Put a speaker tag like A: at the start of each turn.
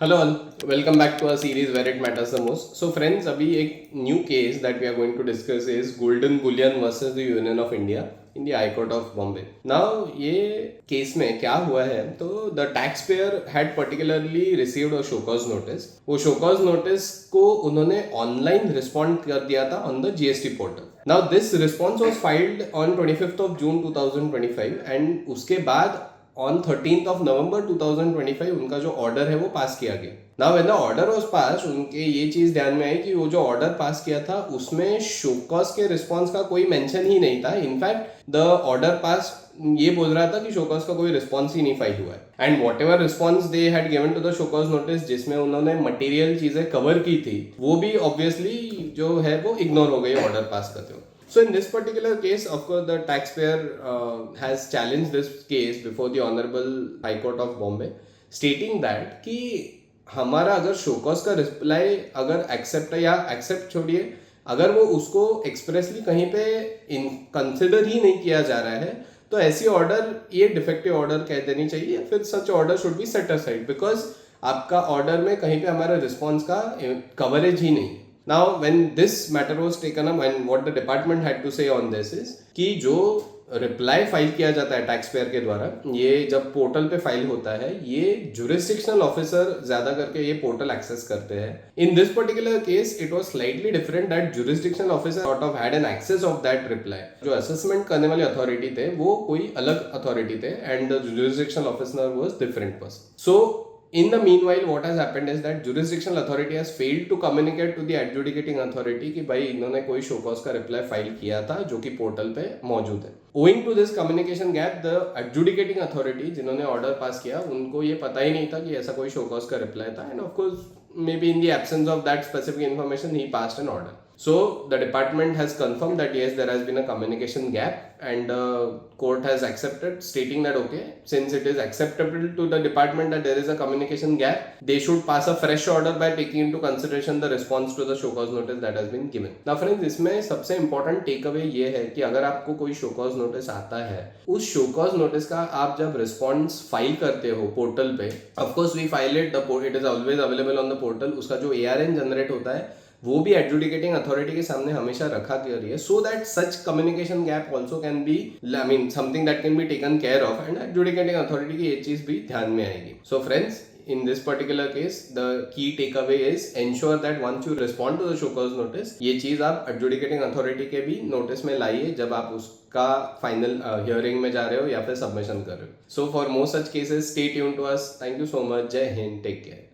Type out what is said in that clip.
A: Hello welcome back to a series where it matters the most. So friends, अभी एक new case that we are going to discuss is golden bullion versus the union of India in the high court of Bombay. Now ये case में क्या हुआ है, तो the tax payer had particularly received a show cause notice. वो show cause notice को उन्होंने online respond कर दिया था on the GST portal. Now this response was filed on 25th of June 2025 and उसके बाद ऑन 13th ऑफ नवंबर 2025 उनका जो ऑर्डर है वो पास किया गया. Now when the order was pass, उनके ये चीज ध्यान में आई कि वो जो ऑर्डर पास किया था उसमें शोकॉज के रिस्पॉन्स का कोई मेंशन ही नहीं था. इनफैक्ट द ऑर्डर पास ये बोल रहा था कि शोकॉज का कोई रिस्पॉन्स ही नहीं फाइल हुआ है. And whatever response they had given to the show cause notice, जिसमें उन्होंने मटेरियल चीजें कवर की थी, वो भी ऑब्वियसली जो है वो इग्नोर हो गई ऑर्डर पास करते हुए. So in this particular case, of course, the taxpayer has challenged this case before the Honorable High Court of Bombay, stating that कि हमारा अगर शोकॉज का रिप्लाई अगर एक्सेप्ट है या एक्सेप्ट छोड़िए, अगर वो उसको एक्सप्रेसली कहीं पे इन कंसिडर ही नहीं किया जा रहा है, तो ऐसी ऑर्डर ये डिफेक्टिव ऑर्डर कह देनी चाहिए. फिर such order should be set aside because आपका ऑर्डर में कहीं पे हमारा रिस्पॉन्स का कवरेज ही नहीं. Now, when this matter was taken up and what the department had to say on this is कि जो रिप्लाई फाइल किया जाता है टैक्स पेयर के द्वारा, ये जब पोर्टल पे फाइल होता है, ये जुरिस्डिक्शनल ऑफिसर ज्यादा करके ये पोर्टल एक्सेस करते हैं. In this particular case it was slightly different that jurisdictional officer sort of had an access of that reply. जो असेसमेंट करने वाली अथॉरिटी थे वो कोई अलग अथॉरिटी थे and the jurisdictional officer was different person. So in the meanwhile, what has happened is that jurisdictional authority has failed to communicate to the adjudicating authority कि भाई इन्होंने कोई शोकॉज का रिप्लाई फाइल किया था जो कि पोर्टल पे मौजूद है. Owing to this communication gap, the adjudicating authority जिन्होंने ऑर्डर पास किया उनको ये पता ही नहीं था कि ऐसा कोई शोकॉज का रिप्लाई था. End of course maybe in the absence of that specific information he passed an order. So the department has confirmed that yes, there has been a communication gap and the court has accepted, stating that okay, since it is acceptable to the department that there is a communication gap, they should pass a fresh order by taking into consideration the response to the show cause notice that has been given. Now friends, इसमें सबसे important takeaway ये है कि अगर आपको कोई show cause notice आता है, उस show cause notice का आप जब response फाइल करते हो पोर्टल पे, of course we file it, it is always available on the portal. उसका जो ARN जनरेट होता है वो भी एडजुडिकेटिंग अथॉरिटी के सामने हमेशा रखा करिए, so that such communication gap also can be, I mean something that can be taken care of and adjudicating authority की ये चीज भी ध्यान में आएगी. So friends, in this particular case the key takeaway is ensure that once you respond to the show cause notice, ये चीज आप adjudicating authority के भी नोटिस में लाइए जब आप उसका फाइनल हियरिंग में जा रहे हो या फिर सबमिशन कर रहे हो. So for more such cases, stay tuned to us. Thank you so much. जय हिंद. Take care.